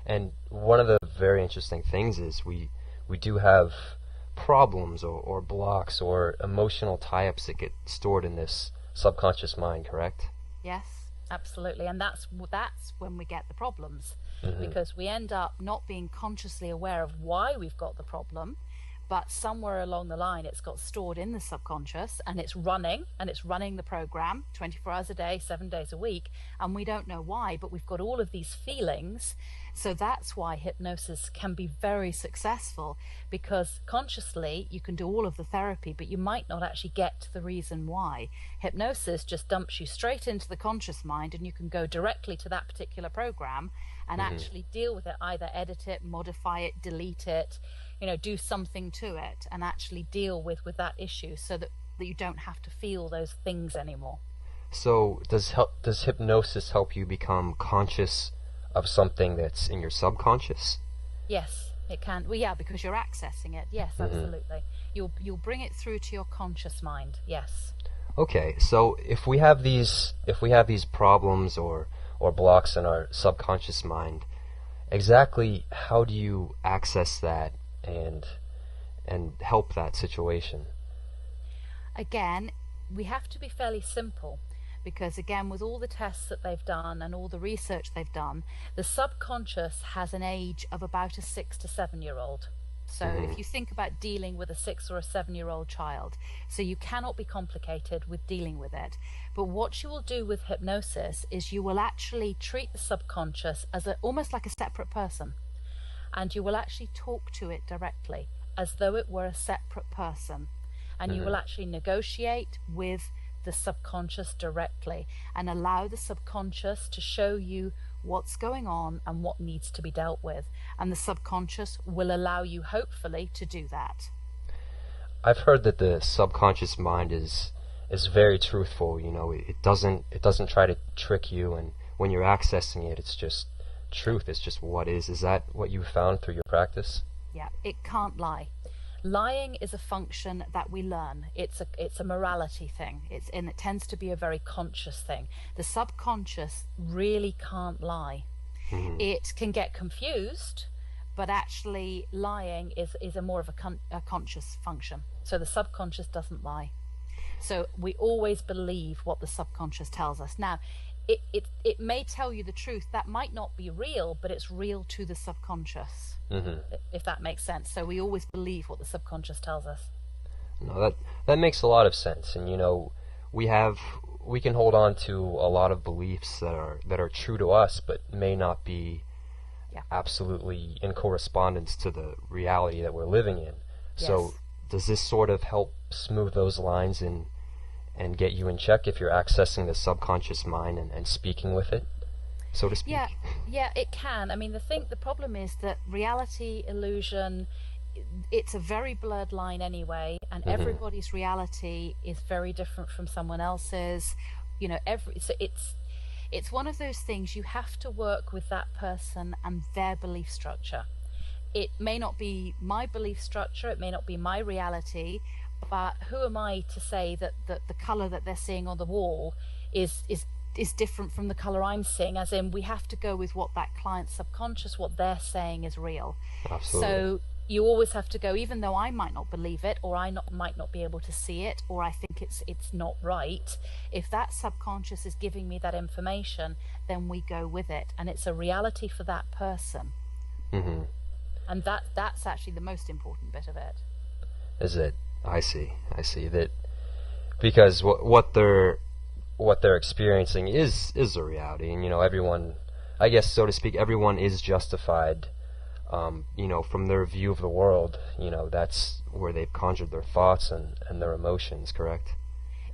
And one of the very interesting things is we do have problems or blocks or emotional tie-ups that get stored in this subconscious mind, correct? Yes, absolutely. And that's when we get the problems, Mm-hmm. because we end up not being consciously aware of why we've got the problem, but somewhere along the line it's got stored in the subconscious, and it's running the program 24 hours a day, 7 days a week, and we don't know why, but we've got all of these feelings. So that's why hypnosis can be very successful, because consciously you can do all of the therapy, but you might not actually get to the reason why. Hypnosis just dumps you straight into the conscious mind, and you can go directly to that particular program and Mm-hmm. actually deal with it, either edit it, modify it, delete it, do something to it, and actually deal with that issue, so that you don't have to feel those things anymore. So does hypnosis help you become conscious of something that's in your subconscious? Yes, it can. Well, yeah, because you're accessing it. Yes, Mm-hmm. absolutely. You'll bring it through to your conscious mind. Yes. Okay, so if we have these problems or blocks in our subconscious mind, exactly how do you access that and help that situation? Again, we have to be fairly simple, because again, with all the tests that they've done and all the research they've done, the subconscious has an age of about a 6 to 7 year old. So Mm-hmm. if you think about dealing with a 6 or 7 year old child, so you cannot be complicated with dealing with it. But what you will do with hypnosis is you will actually treat the subconscious as almost like a separate person, and you will actually talk to it directly as though it were a separate person, and you Mm-hmm. will actually negotiate with the subconscious directly and allow the subconscious to show you what's going on and what needs to be dealt with, and the subconscious will allow you, hopefully, to do that. I've heard that the subconscious mind is very truthful. It doesn't try to trick you, and when you're accessing it, it's just truth. It's just what is. Is that what you found through your practice? Yeah, it can't lie. Lying is a function that we learn. It's a morality thing. And it tends to be a very conscious thing. The subconscious really can't lie. Mm-hmm. It can get confused, but actually lying is a more of a conscious function. So the subconscious doesn't lie. So we always believe what the subconscious tells us. Now, it may tell you the truth that might not be real, but it's real to the subconscious, Mm-hmm. if that makes sense. So we always believe what the subconscious tells us. No, that makes a lot of sense. And we can hold on to a lot of beliefs that are true to us, but may not be Yeah. absolutely in correspondence to the reality that we're living in. So Yes. does this sort of help smooth those lines and get you in check if you're accessing the subconscious mind and speaking with it, so to speak? Yeah, it can. I mean, the problem is that reality, illusion, it's a very blurred line anyway, and Mm-hmm. everybody's reality is very different from someone else's. So it's one of those things. You have to work with that person and their belief structure. It may not be my belief structure, it may not be my reality, but who am I to say that the color that they're seeing on the wall is different from the color I'm seeing? As in, we have to go with what that client's subconscious, what they're saying is real. Absolutely. So you always have to go, even though I might not believe it, or might not be able to see it, or I think it's not right. If that subconscious is giving me that information, then we go with it, and it's a reality for that person. Mm-hmm. And that's actually the most important bit of it. Is it? I see that, because what they're experiencing is a reality, and everyone, I guess, so to speak, everyone is justified, from their view of the world. That's where they've conjured their thoughts and their emotions, correct?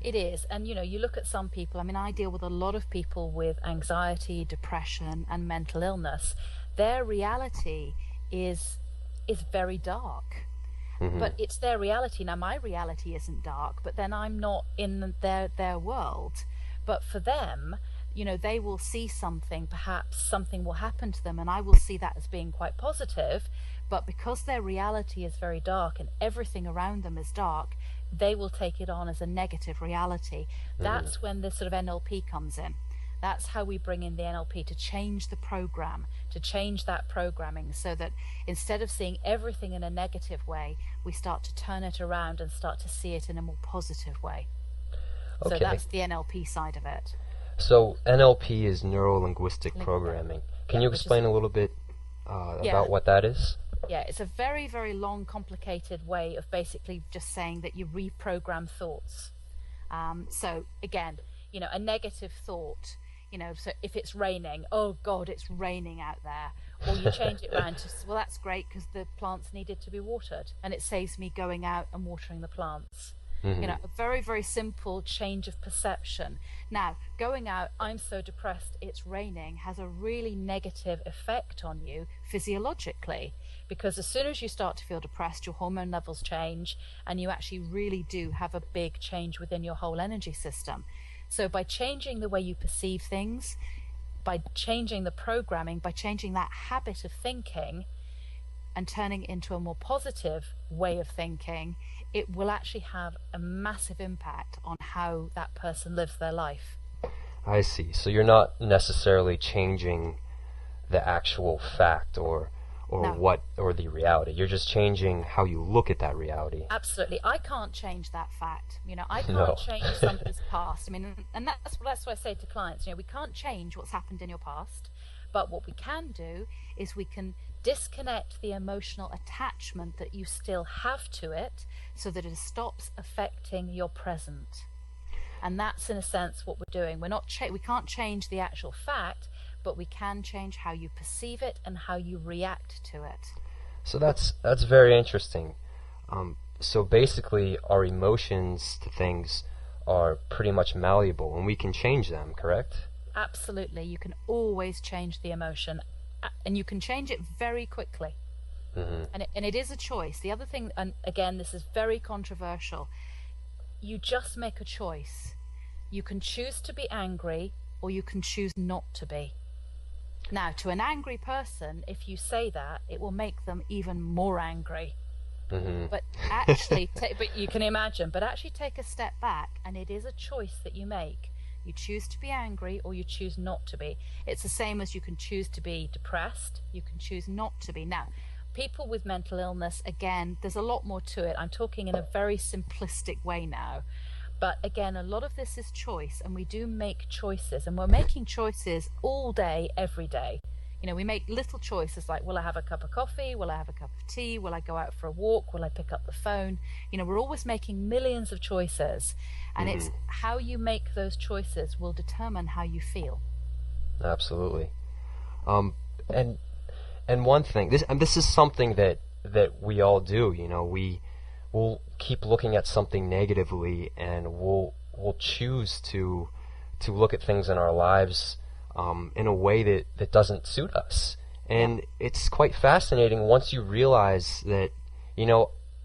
It is. And you look at some people. I mean, I deal with a lot of people with anxiety, depression, and mental illness. Their reality is very dark. Mm-hmm. But it's their reality. Now, my reality isn't dark, but then I'm not in their world. But for them, they will see something, perhaps something will happen to them, and I will see that as being quite positive. But because their reality is very dark and everything around them is dark, they will take it on as a negative reality. Mm-hmm. That's when this sort of NLP comes in. That's how we bring in the NLP to change the program, to change that programming, so that instead of seeing everything in a negative way, we start to turn it around and start to see it in a more positive way. Okay. So that's the NLP side of it. So NLP is neuro-linguistic programming. Can you explain a little bit about what that is? Yeah, it's a very, very long, complicated way of basically just saying that you reprogram thoughts. So again, a negative thought, so if it's raining, oh God, it's raining out there. Or you change it around to, well, that's great because the plants needed to be watered and it saves me going out and watering the plants. A very, very simple change of perception. Now, going out, I'm so depressed, it's raining, has a really negative effect on you physiologically, because as soon as you start to feel depressed, your hormone levels change and you actually really do have a big change within your whole energy system. So by changing the way you perceive things, by changing the programming, by changing that habit of thinking and turning it into a more positive way of thinking, it will actually have a massive impact on how that person lives their life. I see. So you're not necessarily changing the actual fact or the reality. You're just changing how you look at that reality. Absolutely. I can't change that fact. I can't change somebody's past. And that's what I say to clients. We can't change what's happened in your past, but what we can do is we can disconnect the emotional attachment that you still have to it so that it stops affecting your present. And that's in a sense what we're doing. We can't change the actual fact, but we can change how you perceive it and how you react to it. So that's very interesting. So basically our emotions to things are pretty much malleable and we can change them, correct? Absolutely. You can always change the emotion, and you can change it very quickly. And it is a choice. The other thing, and again, this is very controversial, you just make a choice. You can choose to be angry or you can choose not to be. Now, to an angry person, if you say that, it will make them even more angry. But actually, but you can imagine, but actually take a step back, and it is a choice that you make. You choose to be angry or you choose not to be. It's the same as you can choose to be depressed, you can choose not to be. Now, people with mental illness, again, there's a lot more to it. I'm talking in a very simplistic way now. But again, a lot of this is choice, and we do make choices, and we're making choices all day, every day. We make little choices like, will I have a cup of coffee? Will I have a cup of tea? Will I go out for a walk? Will I pick up the phone? We're always making millions of choices, and it's how you make those choices will determine how you feel. Absolutely. And one thing, this is something that we all do. We'll keep looking at something negatively, and we'll choose to look at things in our lives in a way that doesn't suit us. And it's quite fascinating once you realize that,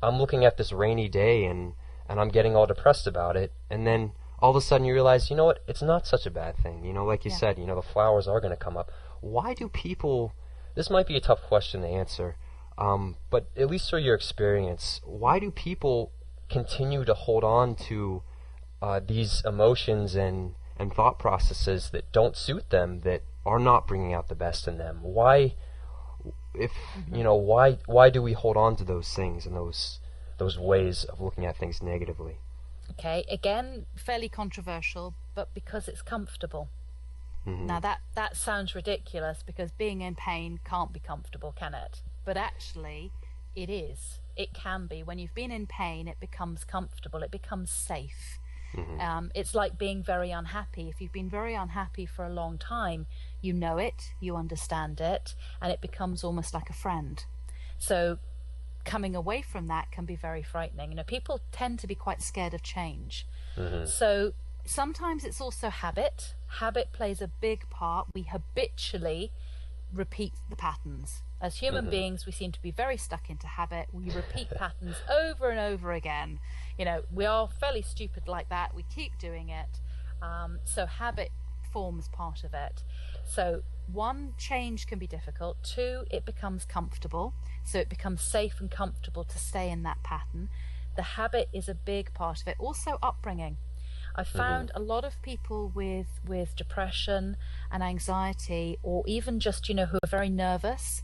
I'm looking at this rainy day and I'm getting all depressed about it, and then all of a sudden you realize, what, it's not such a bad thing. Like you said, the flowers are going to come up. Why do people, this might be a tough question to answer, but at least through your experience, why do people continue to hold on to these emotions and thought processes that don't suit them, that are not bringing out the best in them? Why do we hold on to those things and those ways of looking at things negatively? Okay, again, fairly controversial, but because it's comfortable. Now that sounds ridiculous, because being in pain can't be comfortable, can it? But actually, it is. It can be. When you've been in pain, it becomes comfortable. It becomes safe. It's like being very unhappy. If you've been very unhappy for a long time, you know it, you understand it, and it becomes almost like a friend. So coming away from that can be very frightening. People tend to be quite scared of change. So sometimes it's also habit. Habit plays a big part. We habitually repeat the patterns. As human beings, we seem to be very stuck into habit. We repeat patterns over and over again. We are fairly stupid like that. We keep doing it. So habit forms part of it. So one, change can be difficult. Two, it becomes comfortable. So it becomes safe and comfortable to stay in that pattern. The habit is a big part of it. Also upbringing. I found a lot of people with depression and anxiety, or even just, who are very nervous,